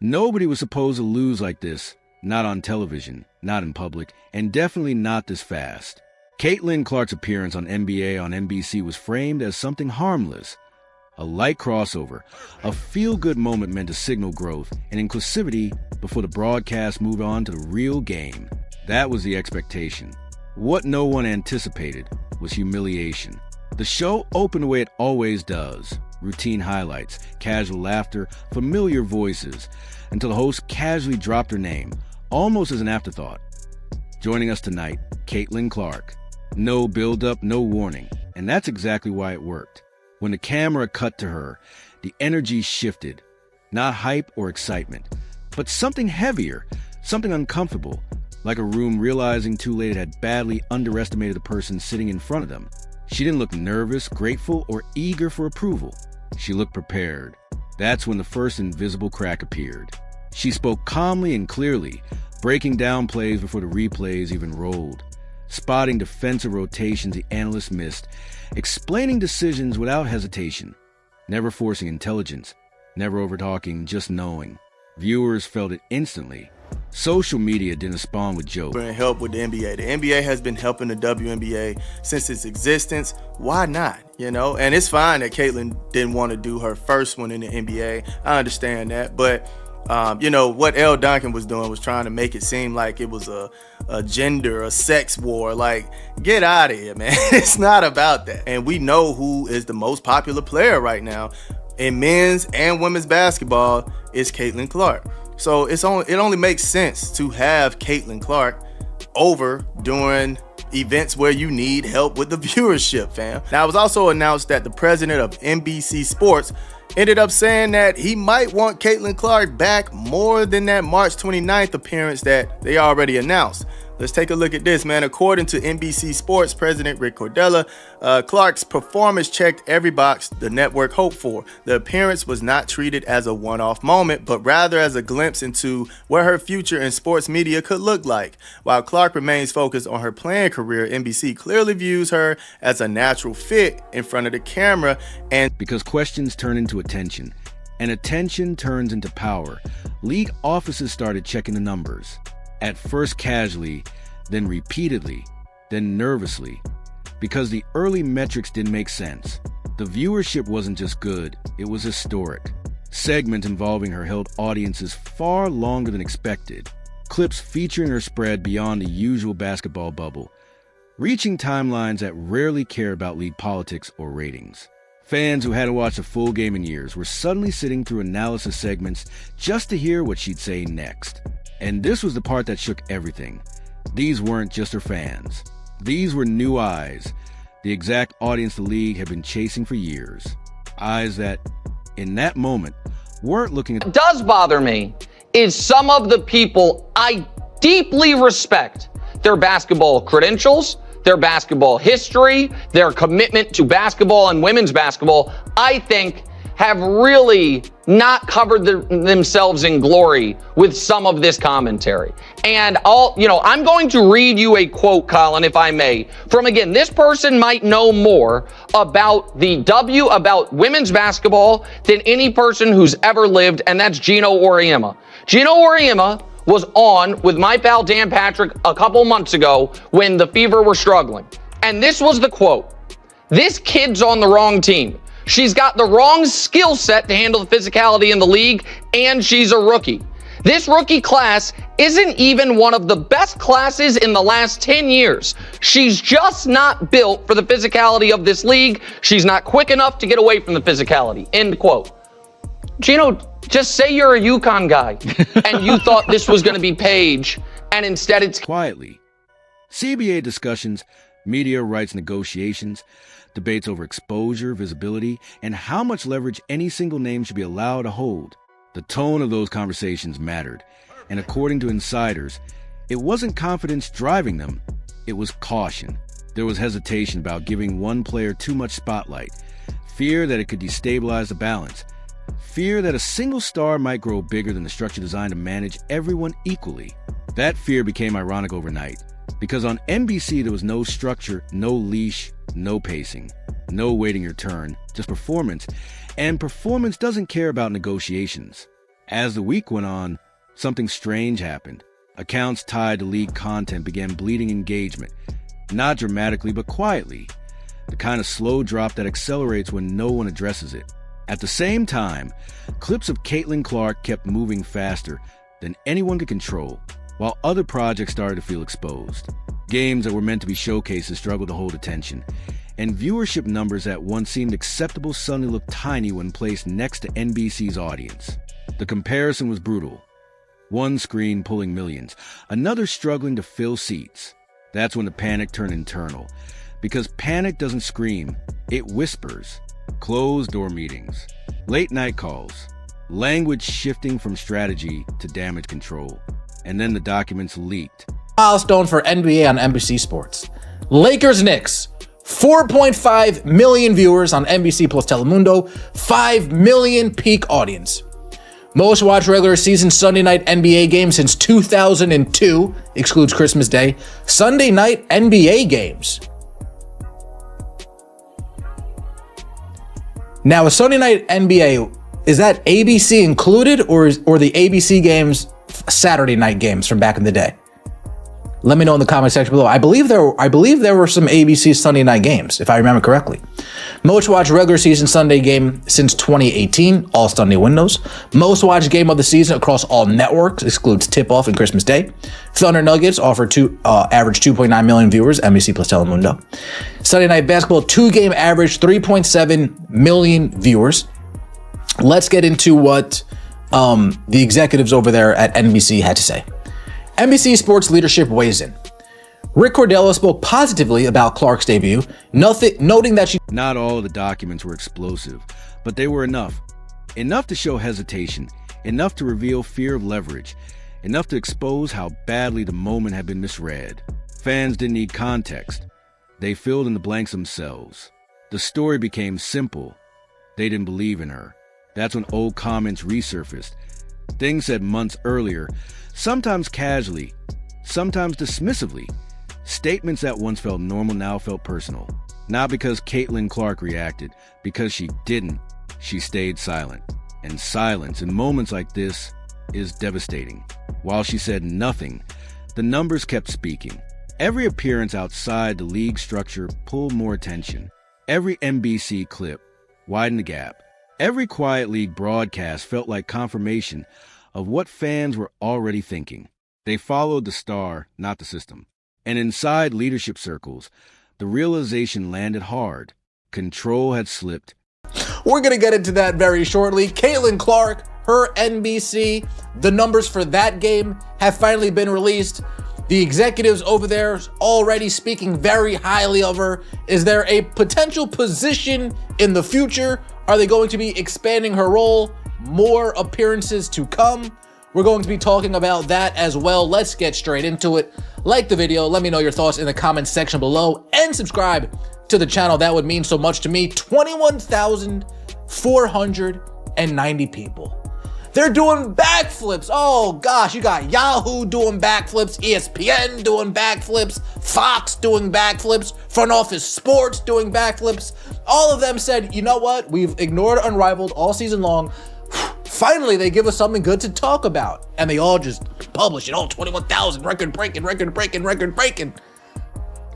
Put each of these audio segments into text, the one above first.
Nobody was supposed to lose like this, not on television, not in public, and definitely not this fast. Caitlyn Clark's appearance on NBA on NBC was framed as something harmless, a light crossover, a feel-good moment meant to signal growth and inclusivity before the broadcast moved on to the real game. That was the expectation. What no one anticipated was humiliation. The show opened the way it always does. Routine highlights, casual laughter, familiar voices, until the host casually dropped her name, almost as an afterthought. Joining us tonight, Caitlyn Clark. No build-up, no warning, and that's exactly why it worked. When the camera cut to her, the energy shifted. Not hype or excitement, but something heavier, something uncomfortable, like a room realizing too late it had badly underestimated the person sitting in front of them. She didn't look nervous, grateful, or eager for approval. She looked prepared. That's when the first invisible crack appeared. She spoke calmly and clearly, breaking down plays before the replays even rolled, spotting defensive rotations the analysts missed, explaining decisions without hesitation, never forcing intelligence, never overtalking, just knowing. Viewers felt it instantly. Social media didn't respond with jokes. Help with the NBA. The NBA has been helping the WNBA since its existence. Why not? And it's fine that Caitlyn didn't want to do her first one in the NBA. I understand that, but what L. Duncan was doing was trying to make it seem like it was a gender, a sex war. Like, get out of here, man. It's not about that. And we know who is the most popular player right now in men's and women's basketball is Caitlyn Clark. So it only makes sense to have Caitlyn Clark over during events where you need help with the viewership, fam. Now, it was also announced that the president of NBC Sports ended up saying that he might want Caitlyn Clark back more than that March 29th appearance that they already announced. Let's take a look at this, man. According to NBC Sports President Rick Cordella, Clark's performance checked every box the network hoped for. The appearance was not treated as a one-off moment, but rather as a glimpse into what her future in sports media could look like. While Clark remains focused on her playing career, NBC clearly views her as a natural fit in front of the camera. And because questions turn into attention, and attention turns into power, league offices started checking the numbers. At first casually, then repeatedly, then nervously, because the early metrics didn't make sense. The viewership wasn't just good, it was historic. Segments involving her held audiences far longer than expected. Clips featuring her spread beyond the usual basketball bubble, reaching timelines that rarely care about league politics or ratings. Fans who hadn't watched a full game in years were suddenly sitting through analysis segments just to hear what she'd say next. And this was the part that shook everything. These weren't just her fans. These were new eyes, the exact audience the league had been chasing for years. Eyes that, in that moment, weren't looking at... What does bother me is some of the people I deeply respect, their basketball credentials, their basketball history, their commitment to basketball and women's basketball, I think have really not covered themselves in glory with some of this commentary. And I'm going to read you a quote, Colin, if I may, from, again, this person might know more about about women's basketball than any person who's ever lived, and that's Gino Auriemma. Gino Auriemma was on with my pal Dan Patrick a couple months ago when the Fever were struggling. And this was the quote: "This kid's on the wrong team. She's got the wrong skill set to handle the physicality in the league, and she's a rookie. This rookie class isn't even one of the best classes in the last 10 years. She's just not built for the physicality of this league. She's not quick enough to get away from the physicality." End quote. Gino, just say you're a UConn guy and you thought this was going to be Paige, and instead it's... Quietly. CBA discussions, media rights negotiations, debates over exposure, visibility, and how much leverage any single name should be allowed to hold. The tone of those conversations mattered, and according to insiders, it wasn't confidence driving them, it was caution. There was hesitation about giving one player too much spotlight, fear that it could destabilize the balance, fear that a single star might grow bigger than the structure designed to manage everyone equally. That fear became ironic overnight, because on NBC there was no structure, no leash, no pacing, no waiting your turn, just performance. And performance doesn't care about negotiations. As the week went on, something strange happened. Accounts tied to league content began bleeding engagement, not dramatically but quietly, the kind of slow drop that accelerates when no one addresses it. At the same time, clips of Caitlyn Clark kept moving faster than anyone could control, while other projects started to feel exposed. Games that were meant to be showcases struggled to hold attention, and viewership numbers that once seemed acceptable suddenly looked tiny when placed next to NBC's audience. The comparison was brutal. One screen pulling millions, another struggling to fill seats. That's when the panic turned internal. Because panic doesn't scream, it whispers. Closed-door meetings, late-night calls, language shifting from strategy to damage control. And then the documents leaked. Milestone for NBA on NBC Sports. Lakers-Knicks. 4.5 million viewers on NBC plus Telemundo. 5 million peak audience. Most watched regular season Sunday night NBA game since 2002, excludes Christmas Day. Sunday night NBA games. Now, a Sunday night NBA, is that ABC included, or the ABC games Saturday night games from back in the day? Let me know in the comment section below. I believe there were some ABC Sunday night games, if I remember correctly. Most watched regular season Sunday game since 2018, all Sunday windows. Most watched game of the season across all networks, excludes Tip-Off and Christmas Day. Thunder Nuggets average 2.9 million viewers, NBC plus Telemundo. Sunday night basketball, 2-game average, 3.7 million viewers. Let's get into what the executives over there at NBC had to say. NBC Sports leadership weighs in. Rick Cordella spoke positively about Clark's debut, noting that she... Not all of the documents were explosive, but they were enough. Enough to show hesitation, enough to reveal fear of leverage, enough to expose how badly the moment had been misread. Fans didn't need context. They filled in the blanks themselves. The story became simple. They didn't believe in her. That's when old comments resurfaced. Things said months earlier, sometimes casually, sometimes dismissively. Statements that once felt normal now felt personal. Not because Caitlyn Clark reacted, because she didn't. She stayed silent. And silence in moments like this is devastating. While she said nothing, the numbers kept speaking. Every appearance outside the league structure pulled more attention. Every NBC clip widened the gap. Every quiet league broadcast felt like confirmation of what fans were already thinking. They followed the star, not the system. And inside leadership circles, the realization landed hard. Control had slipped. We're going to get into that very shortly. Caitlyn Clark, her NBC, the numbers for that game have finally been released. The executives over there already speaking very highly of her. Is there a potential position in the future? Are they going to be expanding her role? More appearances to come? We're going to be talking about that as well. Let's get straight into it. Like the video, let me know your thoughts in the comments section below, and subscribe to the channel. That would mean so much to me. 21,490 people. They're doing backflips. Oh gosh, you got Yahoo doing backflips, ESPN doing backflips, Fox doing backflips, Front Office Sports doing backflips. All of them said, you know what? We've ignored Unrivaled all season long. Finally, they give us something good to talk about. And they all just publish it. Oh, 21,000, record breaking.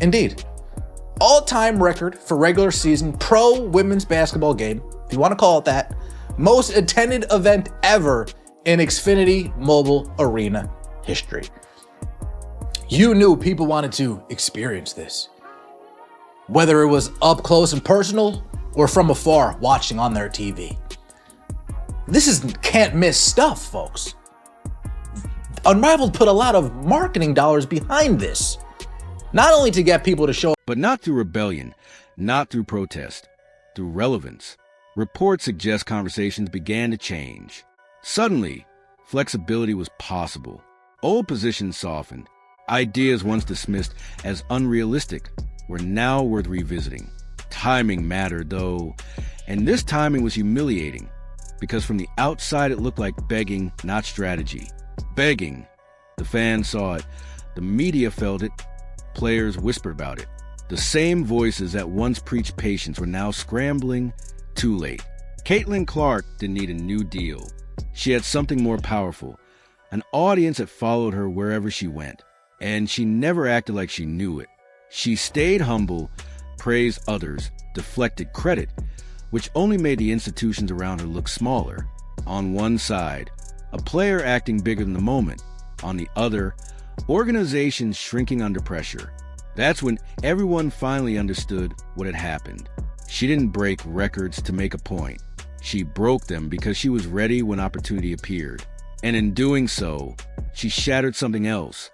Indeed. All-time record for regular season pro women's basketball game, if you want to call it that. Most attended event ever in Xfinity Mobile Arena history. You knew people wanted to experience this. Whether it was up close and personal or from afar watching on their TV. This is can't miss stuff, folks. Unrivaled put a lot of marketing dollars behind this. Not only to get people to show up, but not through rebellion, not through protest, through relevance. Reports suggest conversations began to change. Suddenly, flexibility was possible. Old positions softened. Ideas once dismissed as unrealistic were now worth revisiting. Timing mattered, though, and this timing was humiliating, because from the outside it looked like begging, not strategy. Begging. The fans saw it. The media felt it. Players whispered about it. The same voices that once preached patience were now scrambling. Too late. Caitlyn Clark didn't need a new deal. She had something more powerful, an audience that followed her wherever she went, and she never acted like she knew it. She stayed humble, praised others, deflected credit, which only made the institutions around her look smaller. On one side, a player acting bigger than the moment. On the other, organizations shrinking under pressure. That's when everyone finally understood what had happened. She didn't break records to make a point. She broke them because she was ready when opportunity appeared. And in doing so, she shattered something else.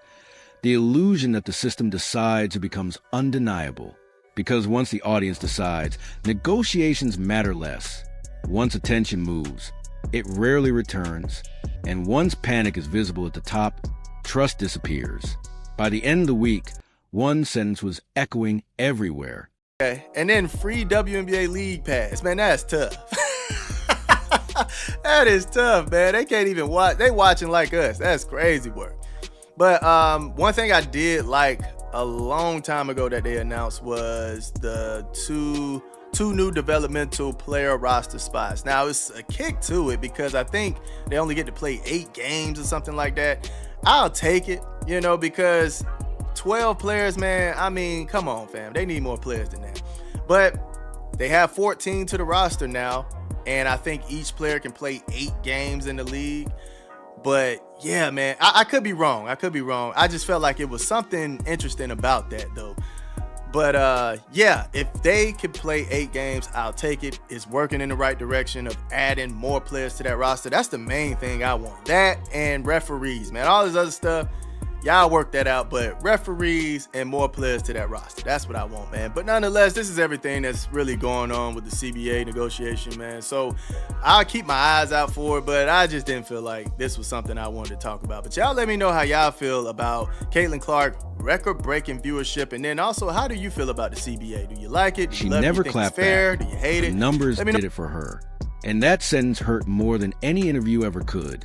The illusion that the system decides or becomes undeniable. Because once the audience decides, negotiations matter less. Once attention moves, it rarely returns. And once panic is visible at the top, trust disappears. By the end of the week, one sentence was echoing everywhere. Okay, and then free WNBA League Pass. Man, that's tough. That is tough, man. They can't even watch. They watching like us. That's crazy work. But one thing I did like a long time ago that they announced was the two new developmental player roster spots. Now, it's a kick to it because I think they only get to play 8 games or something like that. I'll take it, because 12 players, man, I mean, come on, fam. They need more players than that. But they have 14 to the roster now, and I think each player can play 8 games in the league. But yeah, man, I could be wrong. I just felt like it was something interesting about that, though. But yeah, if they could play 8 games, I'll take it. It's working in the right direction of adding more players to that roster. That's the main thing I want. That and referees, man. All this other stuff, y'all work that out, but referees and more players to that roster. That's what I want, man. But nonetheless, this is everything that's really going on with the CBA negotiation, man. So I'll keep my eyes out for it, but I just didn't feel like this was something I wanted to talk about. But y'all let me know how y'all feel about Caitlyn Clark, record-breaking viewership, and then also, how do you feel about the CBA? Do you like it? Do you love it? Never Do you think clapped it's fair? back. Do you hate it? The numbers did it for her. And that sentence hurt more than any interview ever could.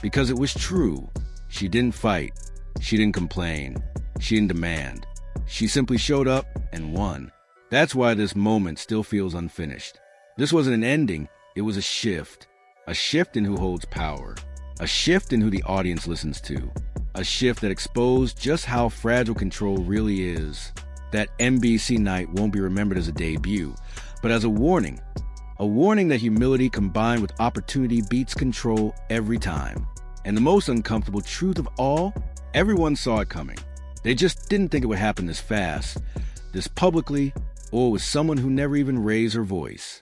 Because it was true. She didn't fight. She didn't complain. She didn't demand. She simply showed up and won. That's why this moment still feels unfinished. This wasn't an ending. It was a shift. A shift in who holds power. A shift in who the audience listens to. A shift that exposed just how fragile control really is. That NBC night won't be remembered as a debut, but as a warning. A warning that humility combined with opportunity beats control every time. And the most uncomfortable truth of all, everyone saw it coming. They just didn't think it would happen this fast, this publicly, or with someone who never even raised her voice.